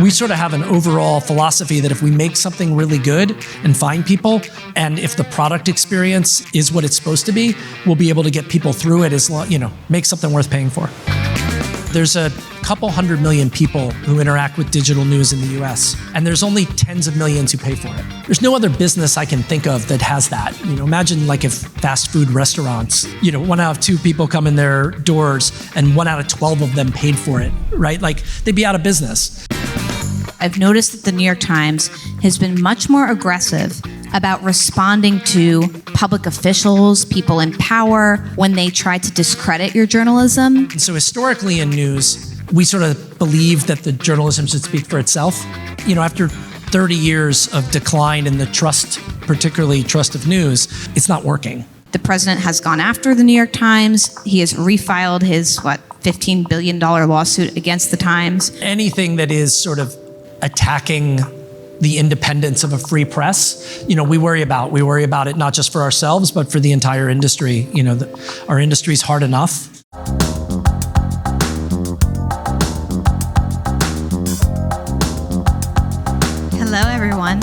We sort of have an overall philosophy that if we make something really good and find people, and if the product experience is what it's supposed to be, we'll be able to get people through it as long, make something worth paying for. There's a couple 100 million people who interact with digital news in the US, and there's only tens of millions who pay for it. There's no other business I can think of that has that. Imagine like if fast food restaurants, 1 out of 2 people come in their doors and 1 out of 12 of them paid for it, right? Like they'd be out of business. I've noticed that the New York Times has been much more aggressive about responding to public officials, people in power, when they try to discredit your journalism. And so historically in news, we sort of believe that the journalism should speak for itself. After 30 years of decline in the trust, particularly trust of news, it's not working. The president has gone after the New York Times. He has refiled his, $15 billion lawsuit against the Times. Anything that is sort of attacking the independence of a free press, we worry about. We worry about it not just for ourselves, but for the entire industry. Our industry's hard enough. Hello, everyone.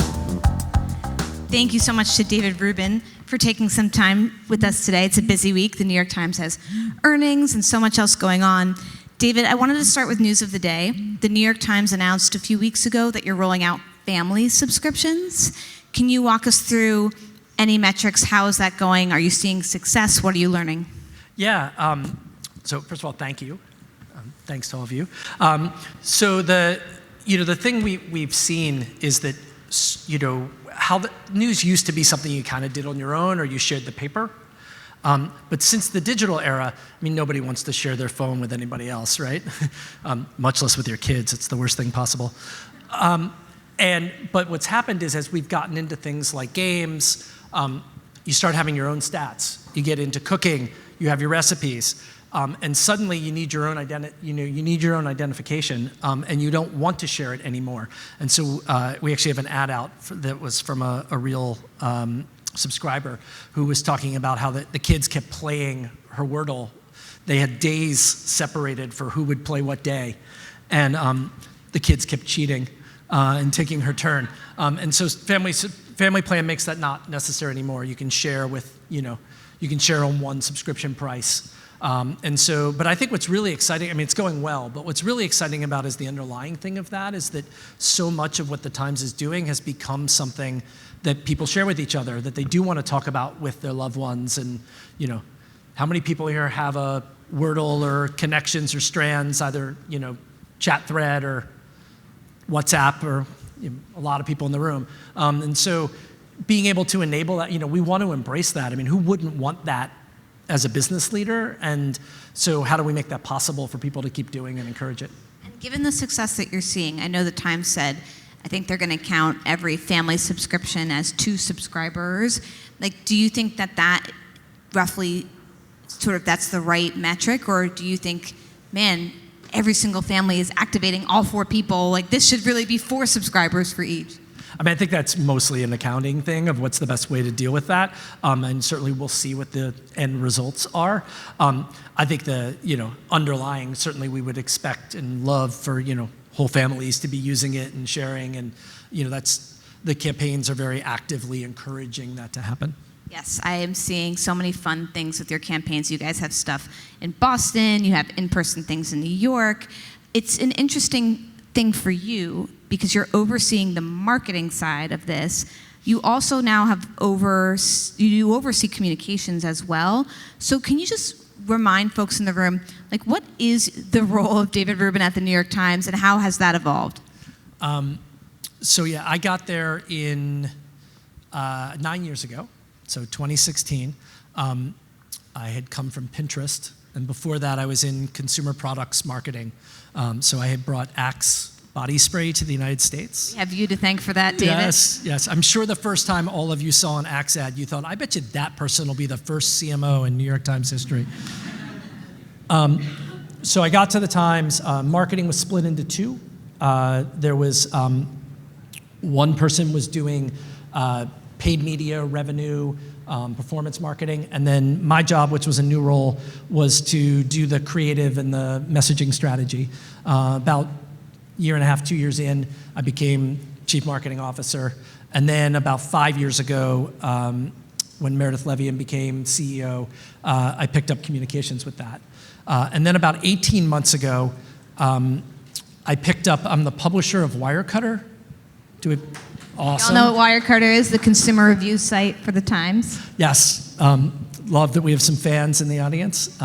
Thank you so much to David Rubin for taking some time with us today. It's a busy week. The New York Times has earnings and so much else going on. David, I wanted to start with news of the day. The New York Times announced a few weeks ago that you're rolling out family subscriptions. Can you walk us through any metrics? How is that going? Are you seeing success? What are you learning? Yeah, so first of all, thank you. Thanks to all of you. So the thing we've seen is that, how the news used to be something you kind of did on your own or you shared the paper. But since the digital era, nobody wants to share their phone with anybody else, right? Much less with your kids. It's the worst thing possible. But what's happened is as we've gotten into things like games, you start having your own stats. You get into cooking, you have your recipes, and suddenly you need your own identification, and you don't want to share it anymore. And so we actually have an ad out that was from a real subscriber who was talking about how the kids kept playing her Wordle. They had days separated for who would play what day, and the kids kept cheating and taking her turn. And so family plan makes that not necessary anymore. You can share with, you can share on one subscription price. But I think what's really exciting, it's going well, but what's really exciting about is the underlying thing of that is that so much of what the Times is doing has become something that people share with each other, that they do want to talk about with their loved ones. And, how many people here have a Wordle or Connections or Strands, either, chat thread or WhatsApp, or a lot of people in the room. And so being able to enable that, we want to embrace that. Who wouldn't want that as a business leader? And so how do we make that possible for people to keep doing and encourage it? And given the success that you're seeing, I know the Times said, I think they're going to count every family subscription as 2 subscribers. Do you think that roughly that's the right metric? Or do you think, man, every single family is activating all 4 people? This should really be 4 subscribers for each. I think that's mostly an accounting thing of what's the best way to deal with that. And certainly we'll see what the end results are. I think the, underlying, certainly we would expect and love for, whole families to be using it and sharing. And, the campaigns are very actively encouraging that to happen. Yes, I am seeing so many fun things with your campaigns. You guys have stuff in Boston, you have in-person things in New York. It's an interesting thing for you because you're overseeing the marketing side of this. You also now have you oversee communications as well. So can you just remind folks in the room, what is the role of David Rubin at the New York Times and how has that evolved? I got there in 9 years ago. So 2016, I had come from Pinterest, and before that I was in consumer products marketing. So I had brought Axe body spray to the United States. We have you to thank for that, David. Yes. I'm sure the first time all of you saw an Axe ad, you thought, I bet you that person will be the first CMO in New York Times history. So I got to the Times, marketing was split into 2. There was one person was doing paid media, revenue, performance marketing, and then my job, which was a new role, was to do the creative and the messaging strategy. About year and a half, 2 years in, I became chief marketing officer. And then about 5 years ago, when Meredith Levien became CEO, I picked up communications with that. And then about 18 months ago, I'm the publisher of Wirecutter. Awesome. Y'all know what Wirecutter is, the consumer review site for the Times? Yes. Love that we have some fans in the audience.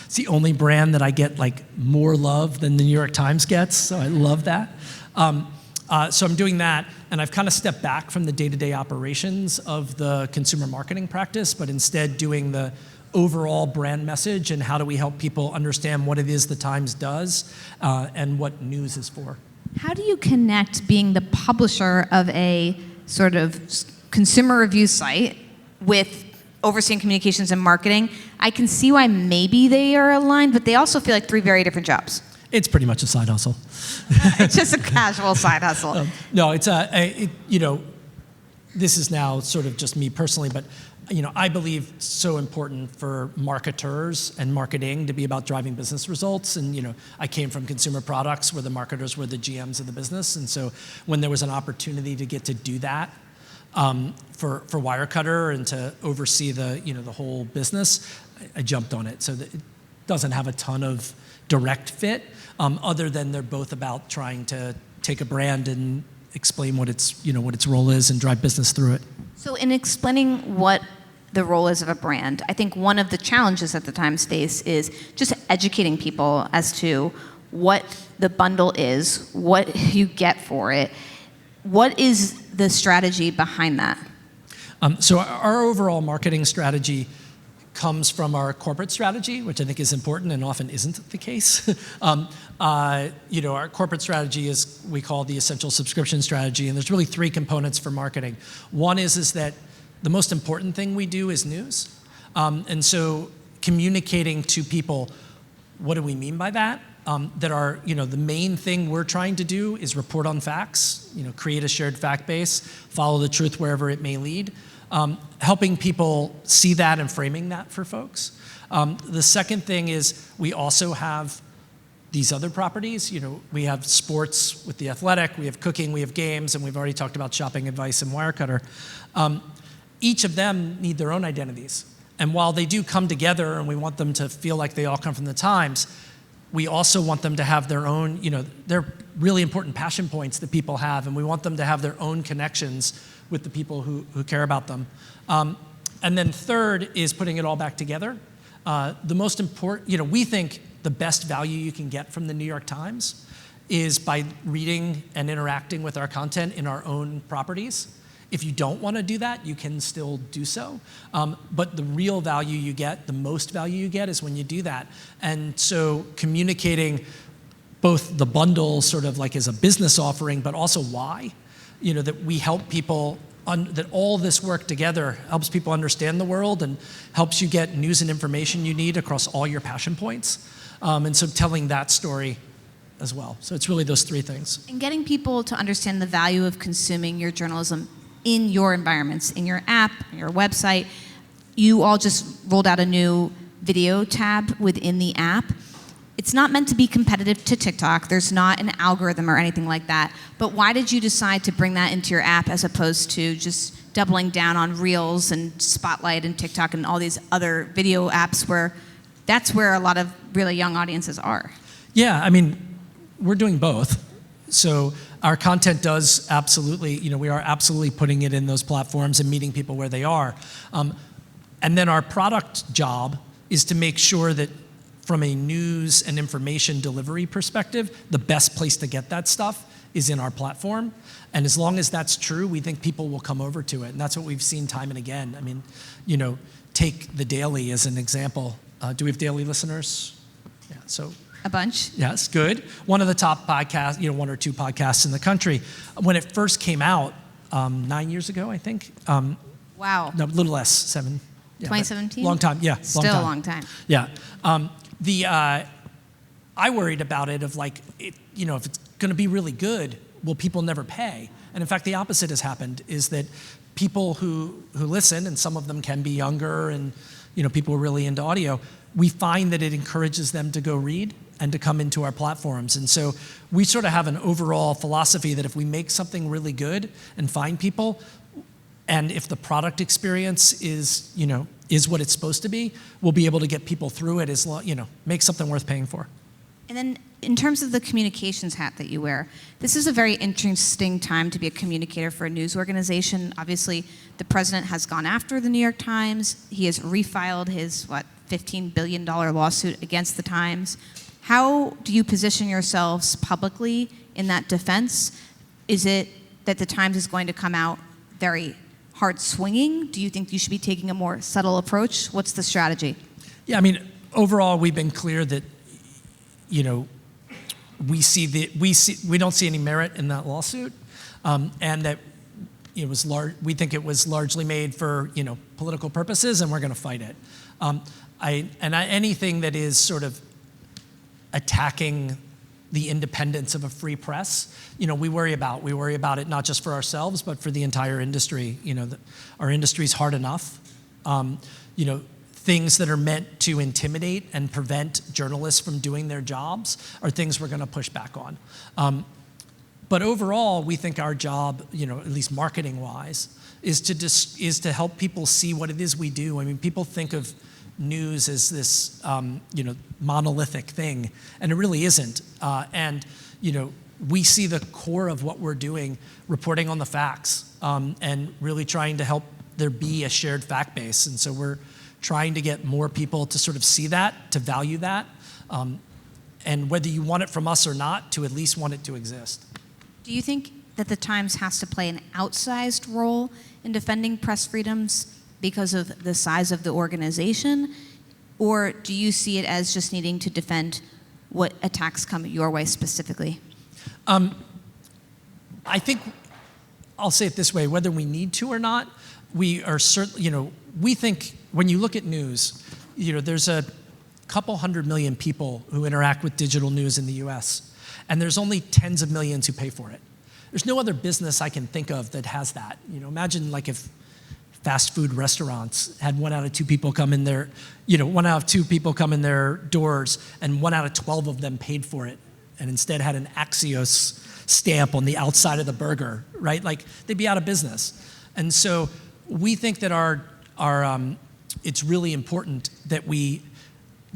It's the only brand that I get like more love than the New York Times gets, so I love that. So I'm doing that, and I've kind of stepped back from the day-to-day operations of the consumer marketing practice, but instead doing the overall brand message and how do we help people understand what it is the Times does and what news is for. How do you connect being the publisher of a sort of consumer review site with overseeing communications and marketing? I can see why maybe they are aligned, but they also feel like three very different jobs. It's pretty much a side hustle. It's just a casual side hustle. No, it's this is now sort of just me personally, but I believe it's so important for marketers and marketing to be about driving business results. And I came from consumer products where the marketers were the GMs of the business, and so when there was an opportunity to get to do that for Wirecutter and to oversee the whole business, I jumped on it. So that it doesn't have a ton of direct fit, other than they're both about trying to take a brand and explain what its role is and drive business through it. So in explaining what the role is of a brand, I think one of the challenges that the Times face is just educating people as to what the bundle is, what you get for it. What is the strategy behind that? So our overall marketing strategy comes from our corporate strategy, which I think is important and often isn't the case. Our corporate strategy is we call the essential subscription strategy, and there's really three components for marketing. One is that the most important thing we do is news, and so communicating to people, what do we mean by that? The main thing we're trying to do is report on facts, create a shared fact base, follow the truth wherever it may lead. Helping people see that and framing that for folks. The second thing is we also have these other properties. We have sports with The Athletic, we have cooking, we have games, and we've already talked about shopping advice and Wirecutter. Each of them need their own identities. And while they do come together and we want them to feel like they all come from the Times, we also want them to have their own, they're really important passion points that people have, and we want them to have their own connections with the people who care about them. And then third is putting it all back together. The most important, we think the best value you can get from the New York Times is by reading and interacting with our content in our own properties. If you don't want to do that, you can still do so. But the real value you get, the most value you get, is when you do that. And so communicating both the bundle sort of like as a business offering, but also why, that we help people, that all this work together helps people understand the world and helps you get news and information you need across all your passion points. And so telling that story as well. So it's really those three things. And getting people to understand the value of consuming your journalism in your environments, in your app, your website. You all just rolled out a new video tab within the app. It's not meant to be competitive to TikTok. There's not an algorithm or anything like that. But why did you decide to bring that into your app as opposed to just doubling down on Reels and Spotlight and TikTok and all these other video apps where that's where a lot of really young audiences are? Yeah, we're doing both. So our content does absolutely, we are absolutely putting it in those platforms and meeting people where they are. And then our product job is to make sure that from a news and information delivery perspective, the best place to get that stuff is in our platform. And as long as that's true, we think people will come over to it. And that's what we've seen time and again. Take The Daily as an example. Do we have daily listeners? Yeah, so. A bunch. Yes, good. One of the top podcasts, one or two podcasts in the country. When it first came out, 9 years ago, I think. Wow. No, a little less, 7. Yeah, 2017? Long time, yeah. Still a long time. Yeah. I worried about it of if it's going to be really good, will people never pay? And in fact, the opposite has happened, is that people who listen, and some of them can be younger and people who are really into audio, we find that it encourages them to go read and to come into our platforms. And so we sort of have an overall philosophy that if we make something really good and find people, and if the product experience is, is what it's supposed to be, we'll be able to get people through it make something worth paying for. And then in terms of the communications hat that you wear, this is a very interesting time to be a communicator for a news organization. Obviously, the president has gone after the New York Times. He has refiled his, $15 billion lawsuit against the Times. How do you position yourselves publicly in that defense? Is it that the Times is going to come out very hard swinging? Do you think you should be taking a more subtle approach? What's the strategy? Yeah, overall, we've been clear that, we don't see any merit in that lawsuit, and that we think it was largely made for, political purposes, and we're going to fight it. Anything that is sort of attacking the independence of a free press, we worry about. We worry about it not just for ourselves, but for the entire industry. Our industry's hard enough. Things that are meant to intimidate and prevent journalists from doing their jobs are things we're going to push back on. But overall, we think our job, at least marketing-wise, is to help people see what it is we do. People think of news as this, monolithic thing, and it really isn't. We see the core of what we're doing, reporting on the facts, and really trying to help there be a shared fact base. And so we're trying to get more people to sort of see that, to value that, and whether you want it from us or not, to at least want it to exist. Do you think that the Times has to play an outsized role in defending press freedoms because of the size of the organization? Or do you see it as just needing to defend what attacks come your way specifically? I think, I'll say it this way, whether we need to or not, we are certainly, we think when you look at news, there's a couple 100 million people who interact with digital news in the US, and there's only tens of millions who pay for it. There's no other business I can think of that has that. Imagine if fast food restaurants had 1 out of 2 people come in there, 1 out of 2 people come in their doors, and 1 out of 12 of them paid for it, and instead had an Axios stamp on the outside of the burger, right? They'd be out of business. And so we think that it's really important that we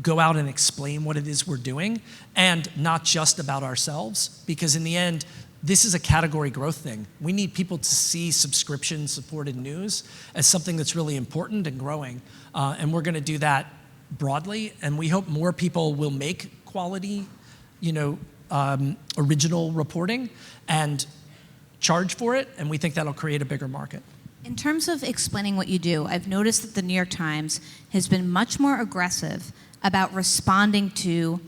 go out and explain what it is we're doing, and not just about ourselves, because in the end, this is a category growth thing. We need people to see subscription-supported news as something that's really important and growing, and we're going to do that broadly, and we hope more people will make quality, original reporting and charge for it, and we think that'll create a bigger market. In terms of explaining what you do, I've noticed that the New York Times has been much more aggressive about responding to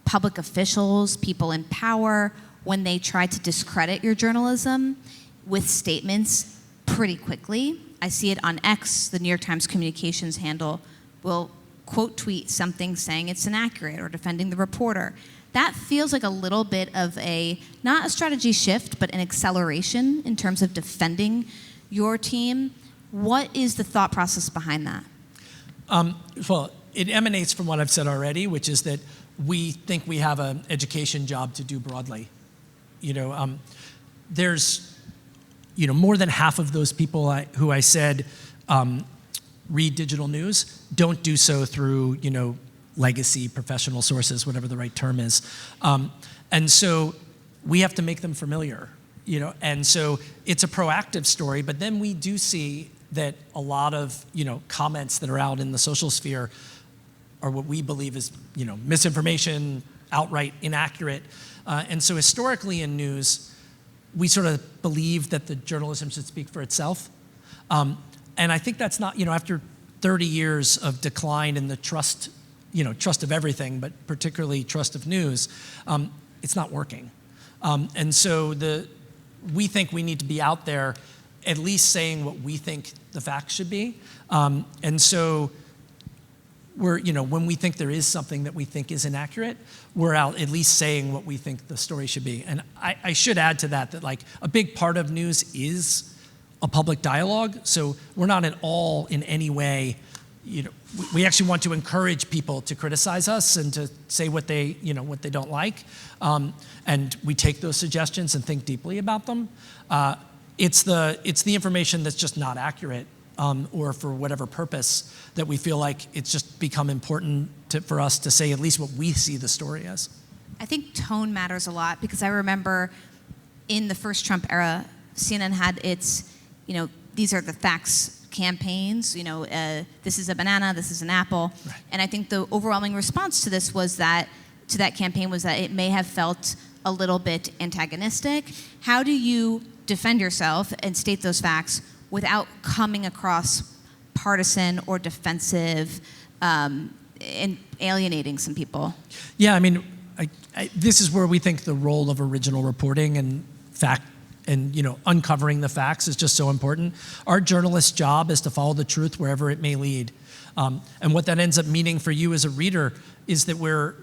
public officials, people in power, when they try to discredit your journalism with statements pretty quickly. I see it on X, the New York Times communications handle will quote tweet something saying it's inaccurate or defending the reporter. That feels like a little bit of not a strategy shift, but an acceleration in terms of defending your team. What is the thought process behind that? Well, it emanates from what I've said already, which is that we think we have an education job to do broadly. There's, more than half of those people who I said read digital news don't do so through, legacy professional sources, whatever the right term is. And so we have to make them familiar, and so it's a proactive story, but then we do see that a lot of, comments that are out in the social sphere are what we believe is, misinformation, outright inaccurate. And so historically in news, we sort of believe that the journalism should speak for itself. And I think that's not, after 30 years of decline in the trust of everything, but particularly trust of news, it's not working. And so we think we need to be out there at least saying what we think the facts should be. And so we're, when we think there is something that we think is inaccurate, we're out at least saying what we think the story should be. And I should add to that a big part of news is a public dialogue. So we're not at all in any way we actually want to encourage people to criticize us and to say what they don't like, and we take those suggestions and think deeply about them. It's the information that's just not accurate, or for whatever purpose that we feel like it's just become important for us to say at least what we see the story as. I think tone matters a lot, because I remember in the first Trump era, CNN had its, these are the facts campaigns, this is a banana, this is an apple. Right. And I think the overwhelming response to this was that, to that campaign, was that it may have felt a little bit antagonistic. How do you defend yourself and state those facts without coming across partisan or defensive, and alienating some people? Yeah, I mean, this is where we think the role of original reporting and fact and uncovering the facts is just so important. Our journalist's job is to follow the truth wherever it may lead, and what that ends up meaning for you as a reader is that we're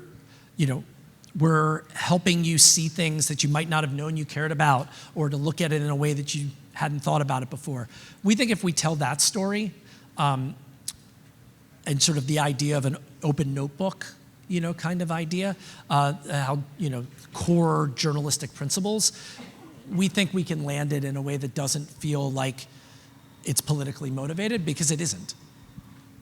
helping you see things that you might not have known you cared about, or to look at it in a way that you hadn't thought about it before. We think if we tell that story, and sort of the idea of an open notebook, kind of idea, how, core journalistic principles, we think we can land it in a way that doesn't feel like it's politically motivated, because it isn't.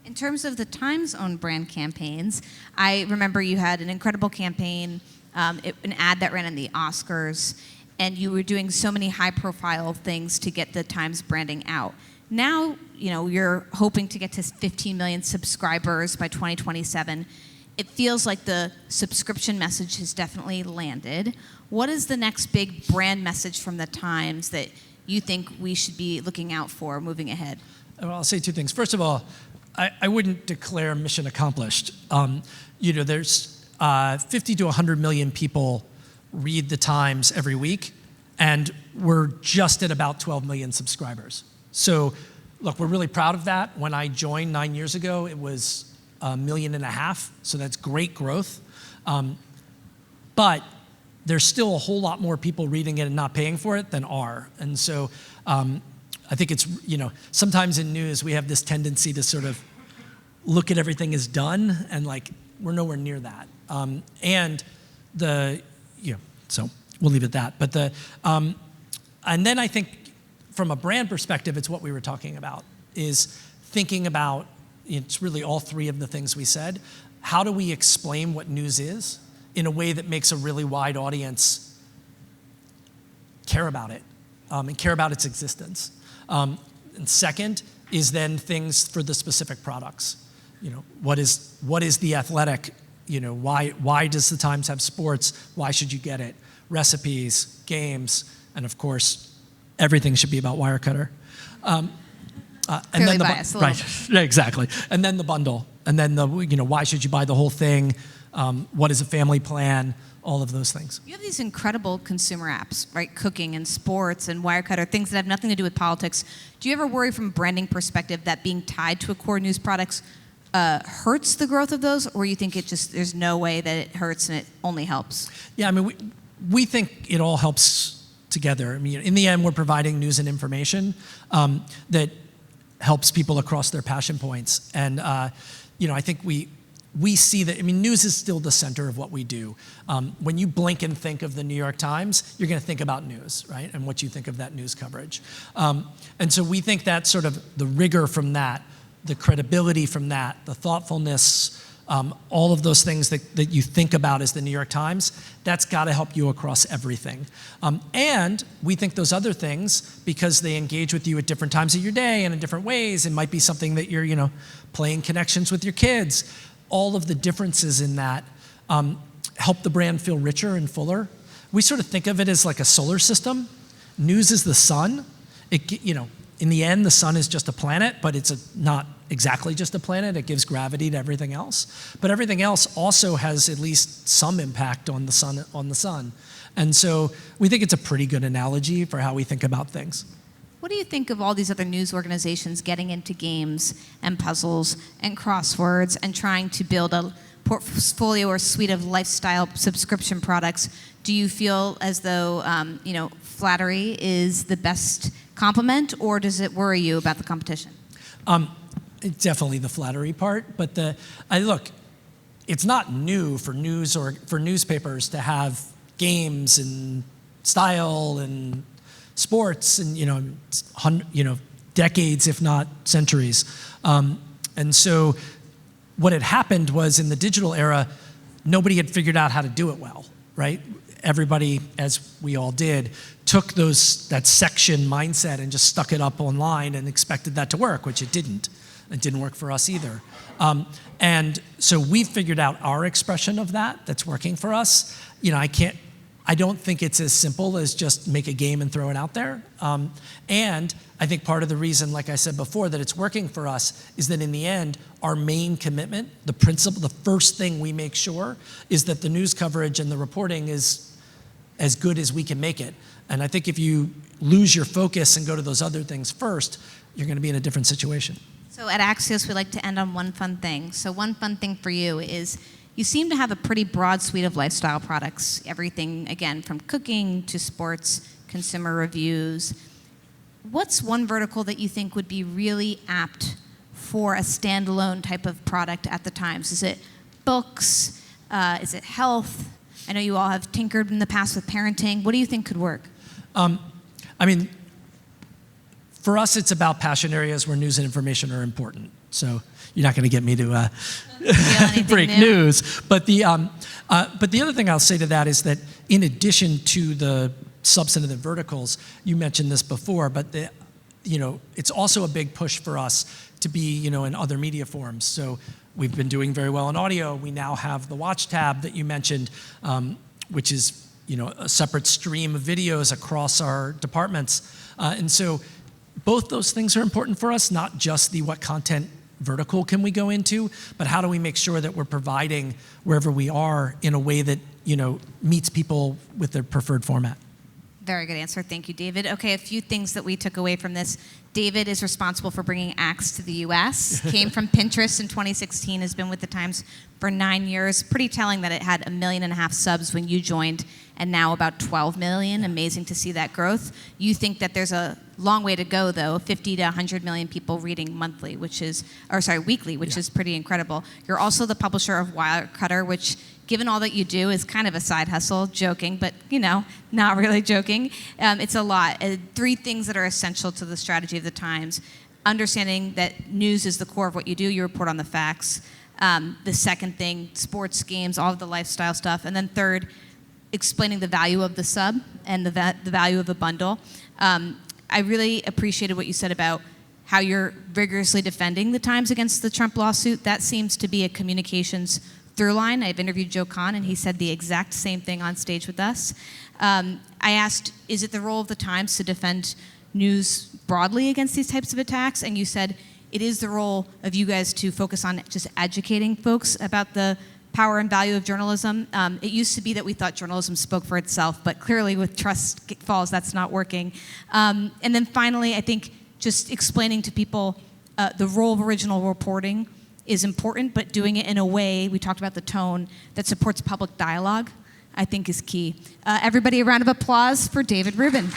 In terms of the Times' own brand campaigns, I remember you had an incredible campaign, an ad that ran in the Oscars, and you were doing so many high-profile things to get the Times branding out. Now, you're hoping to get to 15 million subscribers by 2027. It feels like the subscription message has definitely landed. What is the next big brand message from the Times that you think we should be looking out for moving ahead? Well, I'll say two things. First of all, I wouldn't declare mission accomplished. There's 50 to 100 million people read the Times every week, and we're just at about 12 million subscribers. So, look, we're really proud of that. When I joined 9 years ago, it was 1.5 million, so that's great growth. But there's still a whole lot more people reading it and not paying for it than are. And so I think it's, sometimes in news we have this tendency to sort of look at everything as done, and we're nowhere near that. So we'll leave it at that. But and then I think from a brand perspective, it's what we were talking about, is thinking about, it's really all three of the things we said. How do we explain what news is in a way that makes a really wide audience care about it, and care about its existence? And second is then things for the specific products. What is The Athletic? Why does the Times have sports? Why should you get it? Recipes, games, and of course, everything should be about Wirecutter. And then biased, right, exactly. And then the bundle, and then why should you buy the whole thing? What is a family plan? All of those things. You have these incredible consumer apps, right? Cooking and sports and Wirecutter, things that have nothing to do with politics. Do you ever worry from a branding perspective that being tied to a core news product hurts the growth of those, or you think there's no way that it hurts and it only helps? Yeah, I mean, we think it all helps together. I mean, in the end, we're providing news and information that helps people across their passion points. And, I think we see that, news is still the center of what we do. When you blink and think of the New York Times, you're going to think about news, right? And what you think of that news coverage. And so we think that sort of the rigor from that, the credibility from that, the thoughtfulness, all of those things that you think about as the New York Times, that's got to help you across everything. And we think those other things, because they engage with you at different times of your day and in different ways, it might be something that you're, playing connections with your kids. All of the differences in that help the brand feel richer and fuller. We sort of think of it as like a solar system. News is the sun. In the end, the sun is just a planet, but it's not exactly just a planet. It gives gravity to everything else. But everything else also has at least some impact on the sun. And so we think it's a pretty good analogy for how we think about things. What do you think of all these other news organizations getting into games and puzzles and crosswords and trying to build a portfolio or suite of lifestyle subscription products? Do you feel as though flattery is the best compliment, or does it worry you about the competition? Definitely the flattery part, but look, it's not new for news or for newspapers to have games and style and sports and decades, if not centuries. And so what had happened was in the digital era, nobody had figured out how to do it well, right? Everybody, as we all did, took that section mindset and just stuck it up online and expected that to work, which it didn't. It didn't work for us either. And so we figured out our expression of that's working for us. I don't think it's as simple as just make a game and throw it out there. And I think part of the reason, like I said before, that it's working for us is that in the end, our main commitment, the principle, the first thing we make sure is that the news coverage and the reporting is as good as we can make it. And I think if you lose your focus and go to those other things first, you're going to be in a different situation. So at Axios, we like to end on one fun thing. So one fun thing for you is you seem to have a pretty broad suite of lifestyle products, everything, again, from cooking to sports, consumer reviews. What's one vertical that you think would be really apt for a standalone type of product at the Times? Is it books? Is it health? I know you all have tinkered in the past with parenting. What do you think could work? For us, it's about passion areas where news and information are important. So you're not going to get me to break news. But the other thing I'll say to that is that in addition to the substantive verticals, you mentioned this before, but it's also a big push for us to be in other media forms. So we've been doing very well in audio. We now have the Watch tab that you mentioned, which is a separate stream of videos across our departments. And so both those things are important for us, not just what content vertical can we go into, but how do we make sure that we're providing wherever we are in a way that meets people with their preferred format. Very good answer. Thank you, David. Okay, a few things that we took away from this. David is responsible for bringing Axe to the U.S., came from Pinterest in 2016, has been with the Times for 9 years. Pretty telling that it had 1.5 million subs when you joined, and now about 12 million. Amazing to see that growth. You think that there's a long way to go, though, 50 to 100 million people reading weekly, which is pretty incredible. You're also the publisher of Wirecutter, which, given all that you do, is kind of a side hustle, joking, but not really joking. It's a lot. 3 things that are essential to the strategy of the Times: understanding that news is the core of what you do. You report on the facts. The second thing, sports, games, all of the lifestyle stuff. And then third, explaining the value of the sub and the value of the bundle. I really appreciated what you said about how you're rigorously defending the Times against the Trump lawsuit. That seems to be a communications through line. I've interviewed Joe Kahn, and he said the exact same thing on stage with us. I asked, is it the role of the Times to defend news broadly against these types of attacks? And you said it is the role of you guys to focus on just educating folks about the power and value of journalism. It used to be that we thought journalism spoke for itself, but clearly with trust falls, that's not working. And then finally, I think just explaining to people the role of original reporting is important, but doing it in a way, we talked about the tone, that supports public dialogue, I think is key. Everybody, a round of applause for David Rubin.